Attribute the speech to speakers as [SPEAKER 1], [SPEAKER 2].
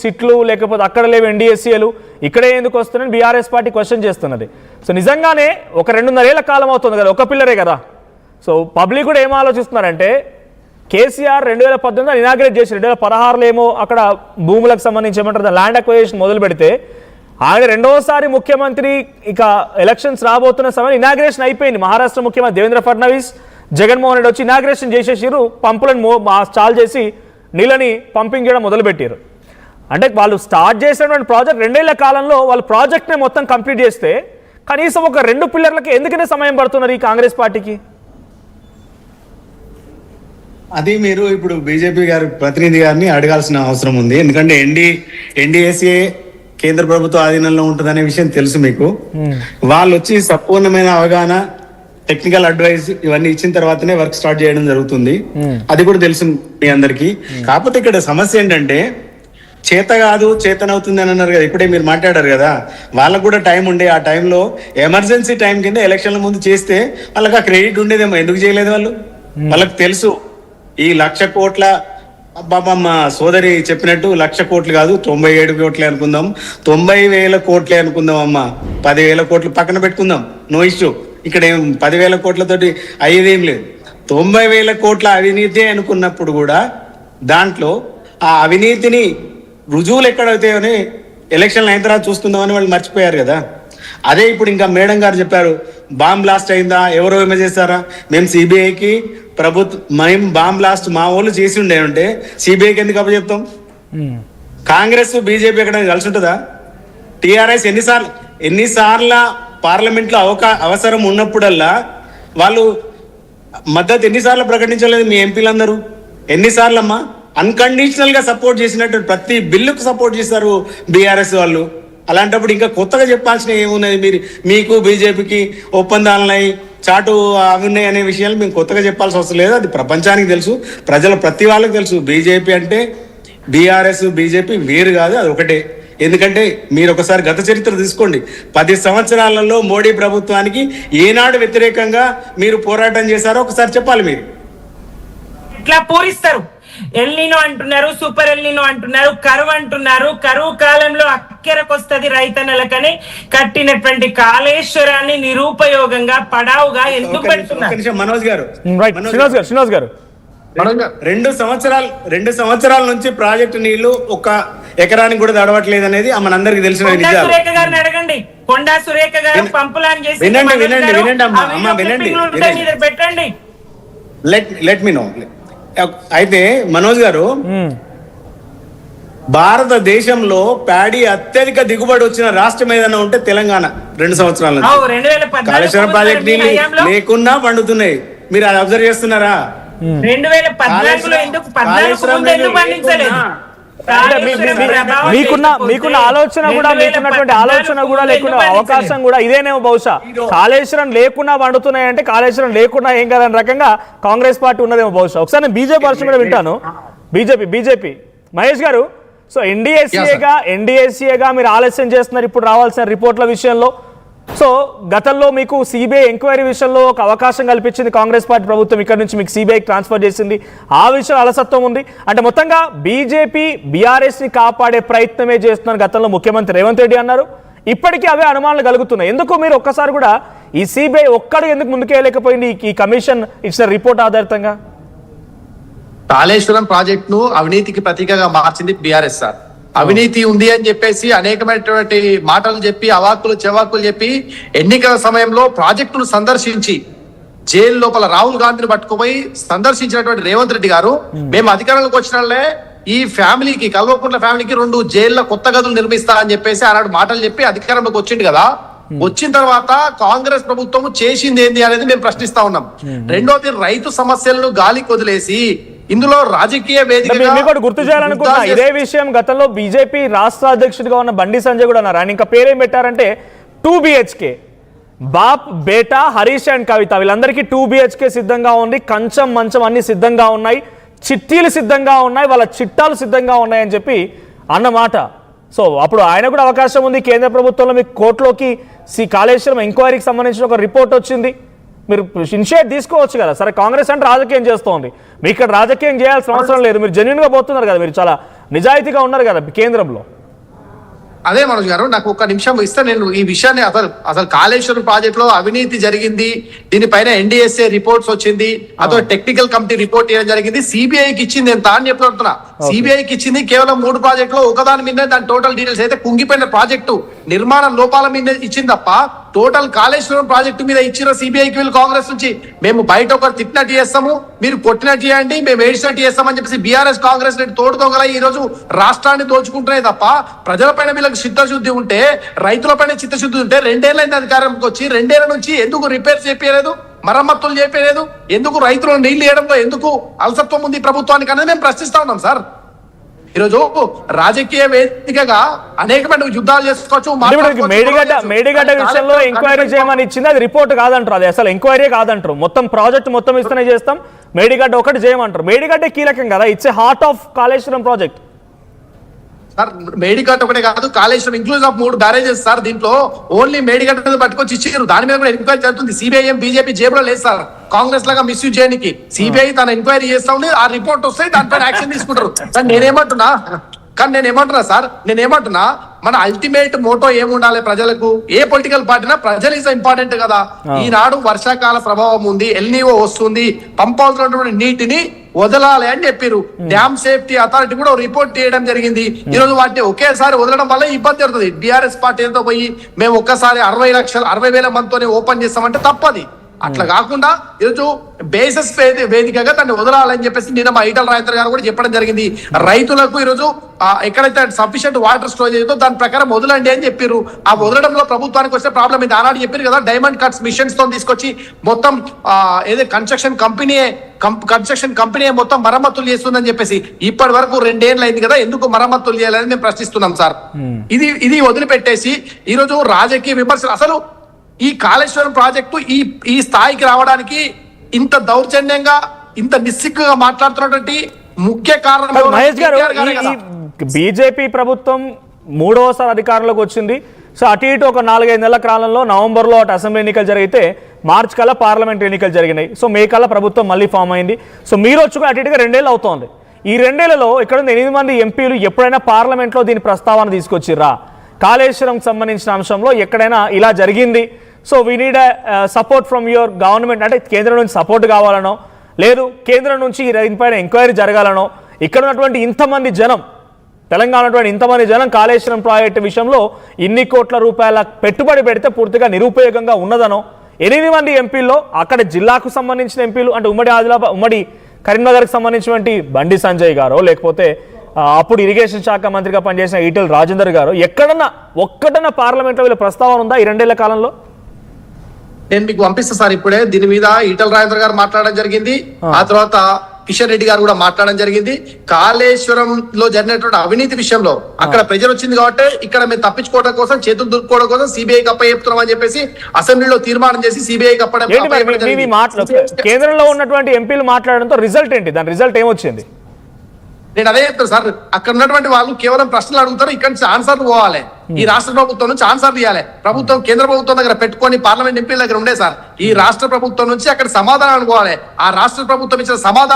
[SPEAKER 1] సిట్లు, లేకపోతే అక్కడ లేవు ఎన్డీఎస్సీలు, ఇక్కడే ఎందుకు వస్తున్నాయని బీఆర్ఎస్ పార్టీ క్వశ్చన్ చేస్తున్నది. సో నిజంగానే ఒక 2.5 ఏళ్ల కాలం అవుతుంది కదా, ఒక పిల్లరే కదా. సో పబ్లిక్ కూడా ఏం ఆలోచిస్తున్నారంటే కేసీఆర్ 2018 ఇనాగ్రేట్ చేసి 2016లో ఏమో అక్కడ భూములకు సంబంధించి ఏమంటారు ల్యాండ్ అక్వైజేషన్ మొదలు పెడితే ఆయన రెండోసారి ముఖ్యమంత్రి ఇక ఎలక్షన్స్ రాబోతున్న సమయం ఇనాగ్రేషన్ అయిపోయింది. మహారాష్ట్ర ముఖ్యమంత్రి దేవేంద్ర ఫడ్నవీస్, జగన్మోహన్ రెడ్డి వచ్చి ఇనాగ్రేషన్ చేసేసారు, పంపులను చాలు చేసి నీళ్ళని పంపింగ్ చేయడం మొదలుపెట్టారు. అంటే వాళ్ళు స్టార్ట్ చేసినటువంటి ప్రాజెక్ట్ 2 ఏళ్ల కాలంలో వాళ్ళ ప్రాజెక్ట్ని మొత్తం కంప్లీట్ చేస్తే కనీసం ఒక 2 పిల్లర్లకి ఎందుకనే సమయం పడుతున్నారు ఈ కాంగ్రెస్ పార్టీకి?
[SPEAKER 2] అది మీరు ఇప్పుడు బీజేపీ గారి ప్రతినిధి గారిని అడగాల్సిన అవసరం ఉంది. ఎందుకంటే ఎన్డీఎస్ఏ కేంద్ర ప్రభుత్వ ఆధీనంలో ఉంటుందనే విషయం తెలుసు మీకు. వాళ్ళు వచ్చి సంపూర్ణమైన అవగాహన, టెక్నికల్ అడ్వైస్ ఇవన్నీ ఇచ్చిన తర్వాతనే వర్క్ స్టార్ట్ చేయడం జరుగుతుంది. అది కూడా తెలుసు మీ అందరికి. కాకపోతే ఇక్కడ సమస్య ఏంటంటే చేత కాదు చేతనవుతుంది అని అన్నారు కదా, ఇప్పుడే మీరు మాట్లాడారు కదా, వాళ్ళకు కూడా టైం ఉండే, ఆ టైంలో ఎమర్జెన్సీ టైం కింద ఎలక్షన్ల ముందు చేస్తే వాళ్ళకి ఆ క్రెడిట్ ఉండేదేమో. ఎందుకు చేయలేదు వాళ్ళు? వాళ్ళకి తెలుసు ఈ 1,00,000 కోట్ల మా సోదరి చెప్పినట్టు 1,00,000 కోట్లు కాదు, 97 కోట్లే అనుకుందాం, 90,000 కోట్లే అనుకుందాం అమ్మా, 10,000 కోట్లు పక్కన పెట్టుకుందాం, నో ఇష్యూ. ఇక్కడ ఏం 10,000 కోట్లతోటి అయ్యేదేం లేదు. 90,000 కోట్ల అవినీతి అనుకున్నప్పుడు కూడా దాంట్లో ఆ అవినీతిని రుజువులు ఎక్కడైతాయని ఎలక్షన్లు అయిన తర్వాత చూసుకుందామని వాళ్ళు మర్చిపోయారు కదా. అదే ఇప్పుడు ఇంకా మేడం గారు చెప్పారు, బాంబ్ బ్లాస్ట్ అయిందా, ఎవరో ఏమో చేస్తారా, మేము సిబిఐకి మేము బాంబ్ బ్లాస్ట్ మా వాళ్ళు చేసి ఉంటే సిబిఐకి ఎందుకు అప్పచెప్తాం? కాంగ్రెస్ బీజేపీ ఎక్కడ కలిసి ఉంటుందా? టిఆర్ఎస్ ఎన్నిసార్ల పార్లమెంట్ లో అవసరం ఉన్నప్పుడల్లా వాళ్ళు మద్దతు ఎన్నిసార్లు ప్రకటించలేదు? మీ ఎంపీలందరూ ఎన్నిసార్లు అమ్మా అన్కండిషనల్ గా సపోర్ట్ చేసినట్టు ప్రతి బిల్లుకు సపోర్ట్ చేస్తారు బీఆర్ఎస్ వాళ్ళు. అలాంటప్పుడు ఇంకా కొత్తగా చెప్పాల్సిన ఏమున్నది? మీకు బీజేపీకి ఒప్పందాలున్నాయి, చాటు అవి ఉన్నాయి అనే విషయాలు మేము కొత్తగా చెప్పాల్సిన అవసరం లేదు. అది ప్రపంచానికి తెలుసు, ప్రతి వాళ్ళకి తెలుసు. బీజేపీ అంటే బీఆర్ఎస్ బీజేపీ వేరు కాదు, అది ఒకటే. ఎందుకంటే మీరు ఒకసారి గత చరిత్ర తీసుకోండి, 10 సంవత్సరాలలో మోడీ ప్రభుత్వానికి ఏనాడు వ్యతిరేకంగా మీరు పోరాటం చేశారో ఒకసారి చెప్పాలి. మీరు
[SPEAKER 3] ఇట్లా పూరిస్తారు, ఎల్నినో అంటున్నారు, సూపర్ ఎల్నినో అంటున్నారు, కరువు అంటున్నారు. కరువు కాలంలో అక్కెరకొస్తుంది రైతన్నలకని కట్టినటువంటి కాళేశ్వరాన్ని నిరుపయోగంగా పడావుగా ఎందుకు పెడుతున్నారు?
[SPEAKER 2] మనోజ్ గారు,
[SPEAKER 1] శ్రీనివాస్ గారు
[SPEAKER 2] 2 సంవత్సరాల నుంచి ప్రాజెక్టు నీళ్లు 1 ఎకరానికి కూడా దడవట్లేదు అనేది మనందరికీ తెలిసిన
[SPEAKER 3] విషయం. సురేఖ గారిని అడగండి, కొండా సురేఖ గారు పంపులాన్ చేసి పెట్టండి.
[SPEAKER 2] Let me know. అయితే మనోజ్ గారు, భారతదేశంలో ప్యాడీ అత్యధిక దిగుబడి వచ్చిన రాష్ట్రం ఏదైనా ఉంటే తెలంగాణ. 2 సంవత్సరాల నుంచి కాళేశ్వరం ప్రాజెక్ట్ నీళ్ళు లేకున్నా పండుతున్నాయి. మీరు అది అబ్జర్వ్ చేస్తున్నారా?
[SPEAKER 3] 2014లో ఎందుకు 14 ఎందుకు పండించలేదు?
[SPEAKER 1] మీకున్న ఆలోచన కూడా, మీకున్నటువంటి ఆలోచన కూడా లేకుండా అవకాశం కూడా ఇదేనేమో. బహుశా కాళేశ్వరం లేకుండా వండుతున్నాయి అంటే కాళేశ్వరం లేకుండా ఏం కాదని రకంగా కాంగ్రెస్ పార్టీ ఉన్నదేమో బహుశా. ఒకసారి నేను బీజేపీ వర్షం కూడా వింటాను. బీజేపీ మహేష్ గారు, సో ఎన్డీఎస్సీఏగా మీరు ఆలస్యం చేస్తున్నారు ఇప్పుడు రావాల్సిన రిపోర్ట్ల విషయంలో. సో గతంలో మీకు సిబిఐ ఎంక్వైరీ విషయంలో ఒక అవకాశం కల్పించింది కాంగ్రెస్ పార్టీ ప్రభుత్వం, ఇక్కడ నుంచి మీకు సిబిఐకి ట్రాన్స్ఫర్ చేసింది. ఆ విషయం అలసత్వం ఉంది అంటే మొత్తంగా బీజేపీ బీఆర్ఎస్ని కాపాడే ప్రయత్నమే చేస్తున్నారు గతంలో ముఖ్యమంత్రి రేవంత్ రెడ్డి అన్నారు. ఇప్పటికీ అవే అనుమానాలు కలుగుతున్నాయి. ఎందుకు మీరు ఒక్కసారి కూడా ఈ సిబిఐ ఒక్కడు ఎందుకు ముందుకెళ్ళలేకపోయింది ఈ కమిషన్ ఇచ్చిన రిపోర్ట్ ఆధారితంగా?
[SPEAKER 4] కాళేశ్వరం ప్రాజెక్ట్ ను అవినీతికి ప్రతీకగా మార్చింది బీఆర్ఎస్ సార్. అవినీతి ఉంది అని చెప్పేసి అనేకమైనటువంటి మాటలు చెప్పి, అవాక్కులు చెవాక్కులు చెప్పి, ఎన్నికల సమయంలో ప్రాజెక్టును సందర్శించి జైలు లోపల రాహుల్ గాంధీని పట్టుకుపోయి సందర్శించినటువంటి రేవంత్ రెడ్డి గారు, మేము అధికారంలోకి వచ్చిన ఈ ఫ్యామిలీకి, కల్వకుంట్ల ఫ్యామిలీకి 2 జైళ్ళ కొత్త గదులు నిర్మిస్తా అని చెప్పేసి ఆనాడు మాటలు చెప్పి అధికారంలోకి వచ్చిండు కదా. వచ్చిన తర్వాత కాంగ్రెస్ ప్రభుత్వం చేసింది ఏంది అనేది మేము ప్రశ్నిస్తా ఉన్నాం. రెండోది, రైతు సమస్యలను గాలికి వదిలేసి ఇందులో రాజకీయ వేదిక
[SPEAKER 1] గుర్తు చేయాలనుకున్నా ఇదే విషయం గతంలో బీజేపీ రాష్ట్ర అధ్యక్షుడిగా ఉన్న బండి సంజయ్ కూడా అన్నారు. ఆయన ఇంకా పేరేం పెట్టారంటే 2 BHK, బాప్ బేటా హరీష్ అండ్ కవిత, వీళ్ళందరికీ 2 BHK సిద్ధంగా ఉంది, కంచం మంచం అన్ని సిద్ధంగా ఉన్నాయి, చిట్టీలు సిద్ధంగా ఉన్నాయి, వాళ్ళ చిట్టాలు సిద్ధంగా ఉన్నాయని చెప్పి అన్నమాట. సో అప్పుడు ఆయన కూడా అవకాశం ఉంది. కేంద్ర ప్రభుత్వంలో మీకు కోర్టులోకి కాళేశ్వరం ఎంక్వైరీకి సంబంధించిన ఒక రిపోర్ట్ వచ్చింది, మీరు ఇనిషియేట్ తీసుకోవచ్చు కదా. సరే కాంగ్రెస్ అంటే రాజకీయం చేస్తోంది, మీ ఇక్కడ రాజకీయం చేయాల్సిన అవసరం లేదు, మీరు జెన్యున్గా పోతున్నారు కదా, మీరు చాలా నిజాయితీగా ఉన్నారు కదా కేంద్రంలో.
[SPEAKER 4] అదే మనోజ్ గారు, నాకు ఒక్క నిమిషం ఇస్తే నేను ఈ విషయాన్ని అసలు కాళేశ్వరం ప్రాజెక్ట్ లో అవినీతి జరిగింది, దీనిపైన ఎన్డీఎస్ఏ రిపోర్ట్స్ వచ్చింది, అదో టెక్నికల్ కమిటీ రిపోర్ట్ చేయడం జరిగింది, సిబిఐకి ఇచ్చింది ఎంత అని చెప్తున్నా. సిబిఐకి ఇచ్చింది కేవలం 3 ప్రాజెక్టులో ఒకదాని మీద దాని టోటల్ డీటెయిల్స్ అయితే కుంగిపోయిన ప్రాజెక్టు నిర్మాణ లోపాల మీద ఇచ్చింది తప్ప టోటల్ కాళేశ్వరం ప్రాజెక్టు మీద ఇచ్చిన సిబిఐకి వీళ్ళు కాంగ్రెస్ నుంచి మేము బయట ఒకరు తిట్టినట్టు చేస్తాము, మీరు కొట్టినట్టు చేయండి, మేము ఏడిచినట్టు చేస్తామని చెప్పేసి బీఆర్ఎస్ కాంగ్రెస్ తోడుతోగల ఈ రోజు రాష్ట్రాన్ని దోచుకుంటున్నాయి తప్ప ప్రజలపైన వీళ్ళకి చిత్తశుద్ధి ఉంటే, రైతులపైన చిత్తశుద్ధి ఉంటే 2 ఏళ్ళైంది అధికారంకి వచ్చి 2 ఏళ్ల నుంచి ఎందుకు రిపేర్ చేయలేదు, మరమ్మతులు చేయలేదు, ఎందుకు రైతులను నీళ్లు వేయడంలో ఎందుకు అలసత్వం ఉంది ప్రభుత్వానికి అనేది మేము ప్రశ్నిస్తా ఉన్నాం సార్. ఈరోజు రాజకీయ వేదికగా అనేకమైన యుద్ధాలు చేసుకోవచ్చు.
[SPEAKER 1] మేడిగడ్డ విషయంలో ఎంక్వైరీ చేయమని ఇచ్చింది, అది రిపోర్ట్ కాదంటారు, అది అసలు ఎంక్వైరీ కాదంటారు, మొత్తం ప్రాజెక్ట్ మొత్తం ఇస్తేనే చేస్తాం, మేడిగడ్డ ఒకటి చేయమంటారు. మేడిగడ్డ కీలకం కదా, it's a heart of Kaleshwaram project.
[SPEAKER 4] Sir Medigadda ఒకటే కాదు, Kaleshwaram inclusive of 3 barrages sir. దీంట్లో ఓన్లీ మేడిగడ్డ పట్టుకొచ్చి ఇచ్చారు, దాని మీద కూడా ఎంక్వైరీ జరుగుతుంది. సిబిఐ బీజేపీ జేబులో లేదు సార్ కాంగ్రెస్ లాగా మిస్యూజ్ చేయడానికి. సిబిఐ తన ఎంక్వైరీ చేస్తా ఉంది, ఆ రిపోర్ట్ వస్తే దానిపైన యాక్షన్ తీసుకుంటారు. సార్ నేనేమంటున్నా మన అల్టిమేట్ మోటో ఏముండాలి ప్రజలకు, ఏ పొలిటికల్ పార్టీనా ప్రజలు ఇస్ ఇంపార్టెంట్ కదా. ఈనాడు వర్షాకాల ప్రభావం ఉంది, ఎల్నిఓ వస్తుంది, పంపాల్సినటువంటి నీటిని వదలాలి అని చెప్పారు. డ్యామ్ సేఫ్టీ అథారిటీ కూడా రిపోర్ట్ చేయడం జరిగింది. ఈ రోజు వాటిని ఒకేసారి వదలడం వల్ల ఇబ్బంది జరుగుతుంది. బీఆర్ఎస్ పార్టీ ఎంతో పోయి మేము ఒక్కసారి 60,000 మందితోనే ఓపెన్ చేస్తామంటే తప్పది. అట్లా కాకుండా ఈరోజు బేసిస్ వేదికగా దాన్ని వదలాలని చెప్పేసి నిన్న మా ఈటల రాజేంద్ర గారు కూడా చెప్పడం జరిగింది. రైతులకు ఈరోజు ఎక్కడైతే సఫిషియెంట్ వాటర్ స్టోరేజ్ ఉందో దాని ప్రకారం వదలండి అని చెప్పారు. ఆ వదలడంలో ప్రభుత్వానికి వచ్చే ప్రాబ్లం ఇది. ఆనాడు చెప్పారు కదా, డైమండ్ కట్స్ మిషన్స్ తో తీసుకొచ్చి మొత్తం ఏదో కన్స్ట్రక్షన్ కంపెనీ మొత్తం మరమ్మతులు చేస్తుందని చెప్పేసి ఇప్పటి వరకు 2 ఏళ్ళు అయింది కదా, ఎందుకు మరమ్మతులు చేయాలని మేము ప్రశ్నిస్తున్నాం సార్. ఇది వదిలిపెట్టేసి ఈరోజు రాజకీయ విమర్శలు, అసలు ఈ కాళేశ్వరం ప్రాజెక్టు ఈ స్థాయికి రావడానికి ఇంత దౌర్జన్యంగా ఇంత నిస్సిగ్గుగా మాట్లాడుతున్నటువంటి ముఖ్య కారణం
[SPEAKER 1] మహేష్ గారు, బీజేపీ ప్రభుత్వం 3వసారి అధికారంలోకి వచ్చింది. సో అటు ఇటు ఒక 4-5 నెలల కాలంలో నవంబర్లో అటు అసెంబ్లీ ఎన్నికలు జరిగితే మార్చ్ కల్లా పార్లమెంట్ ఎన్నికలు జరిగినాయి. సో మే కల్లా ప్రభుత్వం మళ్ళీ ఫామ్ అయింది. సో మీరు వచ్చుకుని అటు ఇటుగా 2 ఏళ్ళు అవుతోంది. ఈ 2 ఏళ్లలో ఇక్కడ 8 మంది ఎంపీలు ఎప్పుడైనా పార్లమెంట్లో దీని ప్రస్తావన తీసుకొచ్చిర్రా? కాళేశ్వరంకి సంబంధించిన అంశంలో ఎక్కడైనా ఇలా జరిగింది, so we need support from your government, అంటే కేంద్రం నుంచి సపోర్ట్ కావాలనో, లేదు కేంద్రం నుంచి దీనిపైన ఎంక్వైరీ జరగాలనో, ఇక్కడ ఉన్నటువంటి ఇంతమంది జనం, తెలంగాణ ఉన్నటువంటి ఇంతమంది జనం కాళేశ్వరం ప్రాజెక్టు విషయంలో ఇన్ని కోట్ల రూపాయల పెట్టుబడి పెడితే పూర్తిగా నిరుపయోగంగా ఉన్నదనో, 8 మంది ఎంపీల్లో అక్కడ జిల్లాకు సంబంధించిన ఎంపీలు, అంటే ఉమ్మడి కరీంనగర్కి సంబంధించినటువంటి బండి సంజయ్ గారో, లేకపోతే అప్పుడు ఇరిగేషన్ శాఖ మంత్రిగా పనిచేసిన ఈటెల రాజేందర్ గారు, ఒక్కటన్నా పార్లమెంట్లో వీళ్ళ ప్రస్తావన ఉందా ఈ 2 ఏళ్ల కాలంలో?
[SPEAKER 4] నేను మీకు పంపిస్తా సార్ ఇప్పుడే. దీని మీద ఈటల రాజేంద్ర గారు మాట్లాడడం జరిగింది, ఆ తర్వాత కిషన్ రెడ్డి గారు కూడా మాట్లాడడం జరిగింది. కాళేశ్వరంలో జరిగినటువంటి అవినీతి విషయంలో అక్కడ ప్రెజర్ వచ్చింది కాబట్టి ఇక్కడ మేము తప్పించుకోవడం కోసం, చేతులు దుర్కోవడం కోసం సిబిఐకి అప్పచెప్తున్నాం అని చెప్పేసి అసెంబ్లీలో తీర్మానం చేసి సిబిఐకి అప్పడం.
[SPEAKER 1] కేంద్రంలో ఉన్నటువంటి ఎంపీలు మాట్లాడడంతో రిజల్ట్ ఏంటి? దాని రిజల్ట్ ఏమొచ్చింది?
[SPEAKER 4] నేను అదే చెప్తాను సార్, అక్కడ ఉన్నటువంటి వాళ్ళు కేవలం ప్రశ్నలు అడుగుతారు, ఇక్కడ నుంచి ఆన్సర్లు పోవాలి. ఈ రాష్ట్ర ప్రభుత్వం నుంచి ఆన్సర్లు ఇవ్వాలి. ప్రభుత్వం కేంద్ర ప్రభుత్వం దగ్గర పెట్టుకొని పార్లమెంట్ ఎంపీల దగ్గర ఉండే సార్, ఈ రాష్ట్ర ప్రభుత్వం నుంచి అక్కడ సమాధానం అనుకోవాలి. ఆ రాష్ట్ర ప్రభుత్వం ఇచ్చిన సమాధానం